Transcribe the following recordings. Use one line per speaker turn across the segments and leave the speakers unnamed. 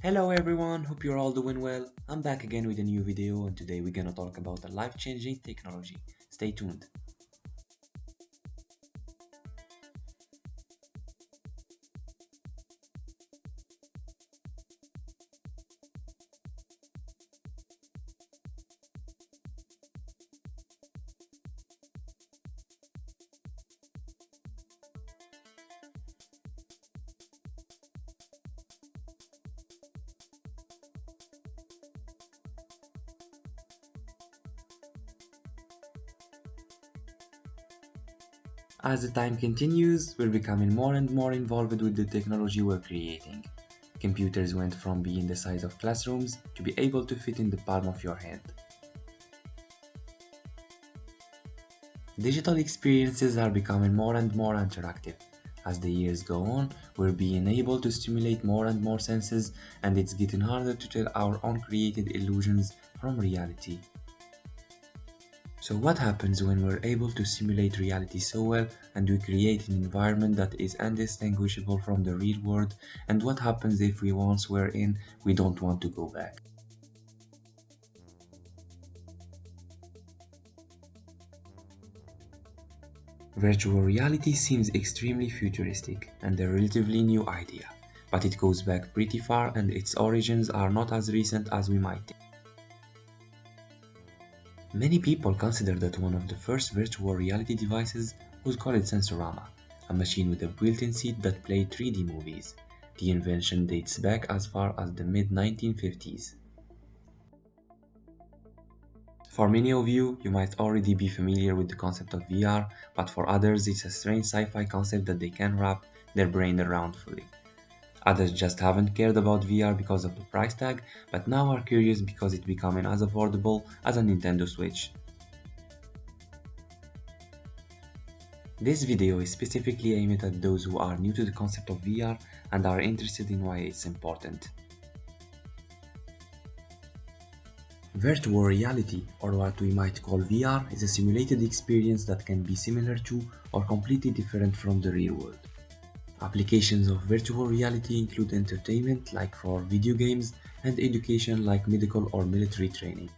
Hello everyone, hope you're all doing well. I'm back again with a new video and today we're gonna talk about a life-changing technology. Stay tuned. As the time continues, we're becoming more and more involved with the technology we're creating. Computers went from being the size of classrooms to be able to fit in the palm of your hand. Digital experiences are becoming more and more interactive. As the years go on, we're being able to stimulate more and more senses, and it's getting harder to tell our own created illusions from reality. So what happens when we're able to simulate reality so well and we create an environment that is indistinguishable from the real world, and what happens if we once were in, we don't want to go back? Virtual reality seems extremely futuristic and a relatively new idea, but it goes back pretty far and its origins are not as recent as we might think. Many people consider that one of the first virtual reality devices was called Sensorama, a machine with a built-in seat that played 3D movies. The invention dates back as far as the mid-1950s. For many of you, you might already be familiar with the concept of VR, but for others it's a strange sci-fi concept that they can't wrap their brain around fully. Others just haven't cared about VR because of the price tag, but now are curious because it's becoming as affordable as a Nintendo Switch. This video is specifically aimed at those who are new to the concept of VR and are interested in why it's important. Virtual reality, or what we might call VR, is a simulated experience that can be similar to or completely different from the real world. Applications of virtual reality include entertainment like for video games and education like medical or military training.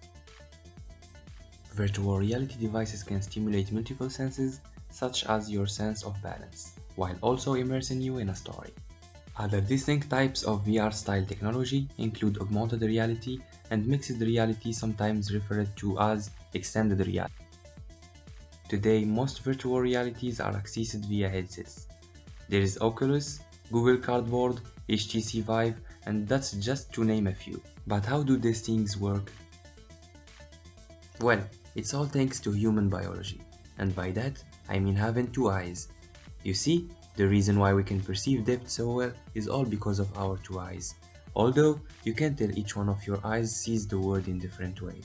Virtual reality devices can stimulate multiple senses, such as your sense of balance, while also immersing you in a story. Other distinct types of VR-style technology include augmented reality and mixed reality, sometimes referred to as extended reality. Today, most virtual realities are accessed via headsets. There is Oculus, Google Cardboard, HTC Vive, and that's just to name a few. But how do these things work? Well, it's all thanks to human biology, and by that, I mean having two eyes. You see, the reason why we can perceive depth so well is all because of our two eyes. Although, you can tell each one of your eyes sees the world in different ways.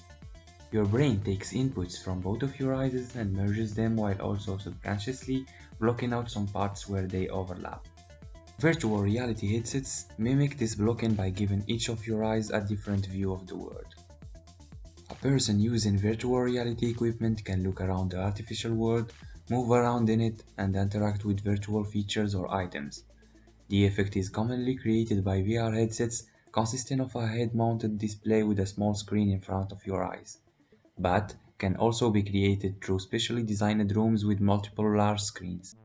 Your brain takes inputs from both of your eyes and merges them while also subconsciously blocking out some parts where they overlap. Virtual reality headsets mimic this blocking by giving each of your eyes a different view of the world. A person using virtual reality equipment can look around the artificial world, move around in it, and interact with virtual features or items. The effect is commonly created by VR headsets consisting of a head-mounted display with a small screen in front of your eyes, but can also be created through specially designed rooms with multiple large screens.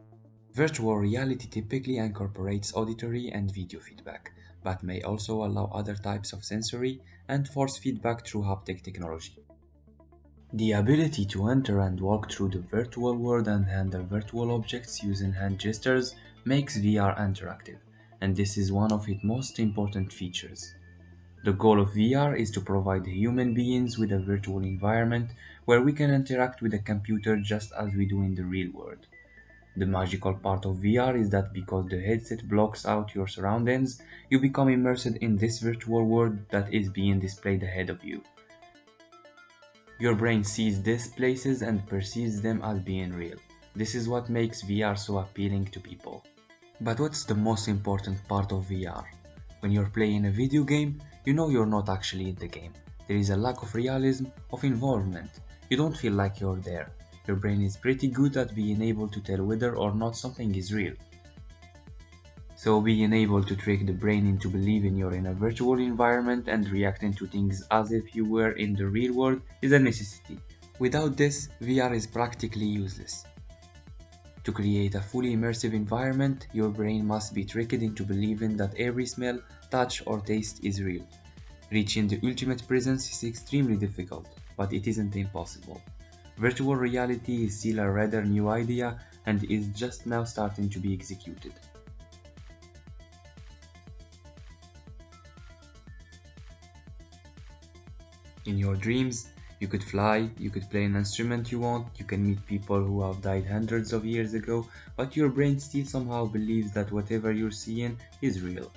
Virtual reality typically incorporates auditory and video feedback, but may also allow other types of sensory and force feedback through haptic technology. The ability to enter and walk through the virtual world and handle virtual objects using hand gestures makes VR interactive, and this is one of its most important features. The goal of VR is to provide human beings with a virtual environment where we can interact with a computer just as we do in the real world. The magical part of VR is that because the headset blocks out your surroundings, you become immersed in this virtual world that is being displayed ahead of you. Your brain sees these places and perceives them as being real. This is what makes VR so appealing to people. But what's the most important part of VR? When you're playing a video game, you know you're not actually in the game. There is a lack of realism, of involvement. You don't feel like you're there. Your brain is pretty good at being able to tell whether or not something is real. So being able to trick the brain into believing you're in a virtual environment and reacting to things as if you were in the real world is a necessity. Without this, VR is practically useless. To create a fully immersive environment, your brain must be tricked into believing that every smell, touch, or taste is real. Reaching the ultimate presence is extremely difficult, but it isn't impossible. Virtual reality is still a rather new idea and is just now starting to be executed. In your dreams, you could fly, you could play an instrument you want, you can meet people who have died hundreds of years ago, but your brain still somehow believes that whatever you're seeing is real.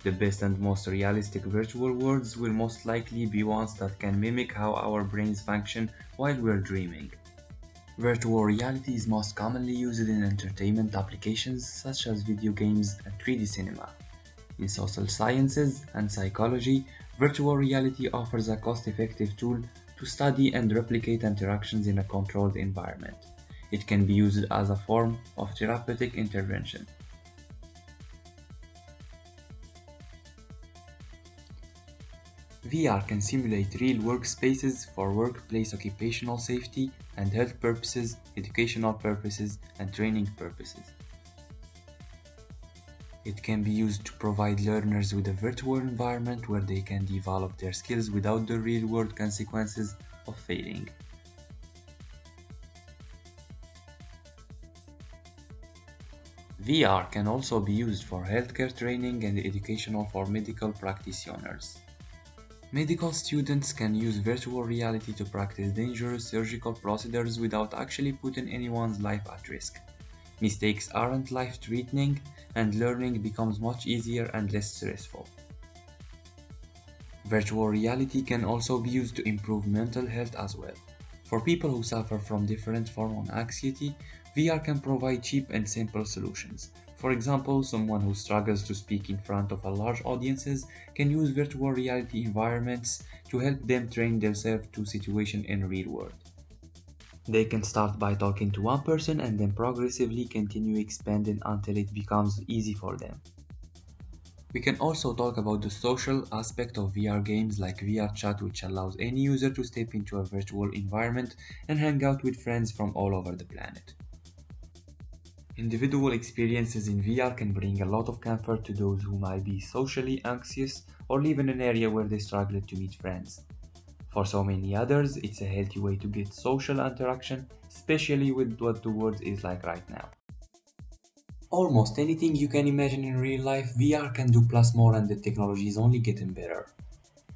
The best and most realistic virtual worlds will most likely be ones that can mimic how our brains function while we're dreaming. Virtual reality is most commonly used in entertainment applications such as video games and 3D cinema. In social sciences and psychology, virtual reality offers a cost-effective tool to study and replicate interactions in a controlled environment. It can be used as a form of therapeutic intervention. VR can simulate real workspaces for workplace occupational safety and health purposes, educational purposes, and training purposes. It can be used to provide learners with a virtual environment where they can develop their skills without the real-world consequences of failing. VR can also be used for healthcare training and educational for medical practitioners. Medical students can use virtual reality to practice dangerous surgical procedures without actually putting anyone's life at risk. Mistakes aren't life-threatening, and learning becomes much easier and less stressful. Virtual reality can also be used to improve mental health as well. For people who suffer from different forms of anxiety, VR can provide cheap and simple solutions. For example, someone who struggles to speak in front of a large audiences can use virtual reality environments to help them train themselves to situations in real world. They can start by talking to one person and then progressively continue expanding until it becomes easy for them. We can also talk about the social aspect of VR games like VR Chat, which allows any user to step into a virtual environment and hang out with friends from all over the planet. Individual experiences in VR can bring a lot of comfort to those who might be socially anxious or live in an area where they struggle to meet friends. For so many others, it's a healthy way to get social interaction, especially with what the world is like right now. Almost anything you can imagine in real life, VR can do plus more, and the technology is only getting better.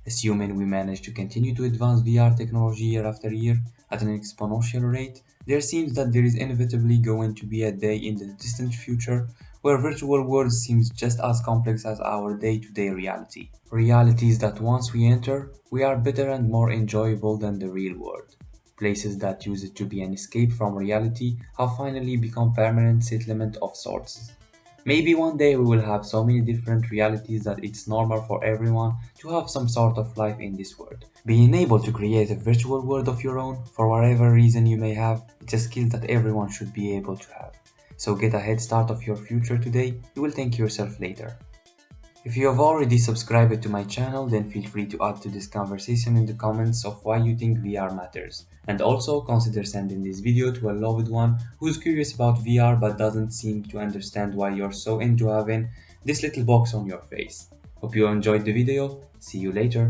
Assuming we manage to continue to advance VR technology year after year at an exponential rate, there seems that there is inevitably going to be a day in the distant future where virtual worlds seems just as complex as our day-to-day reality. Realities that once we enter, we are better and more enjoyable than the real world. Places that used to be an escape from reality have finally become permanent settlement of sorts. Maybe one day we will have so many different realities that it's normal for everyone to have some sort of life in this world. Being able to create a virtual world of your own, for whatever reason you may have, it's a skill that everyone should be able to have. So get a head start of your future today, you will thank yourself later. If you have already subscribed to my channel, then feel free to add to this conversation in the comments of why you think VR matters. And also consider sending this video to a loved one who's curious about VR but doesn't seem to understand why you're so into having this little box on your face. Hope you enjoyed the video, see you later.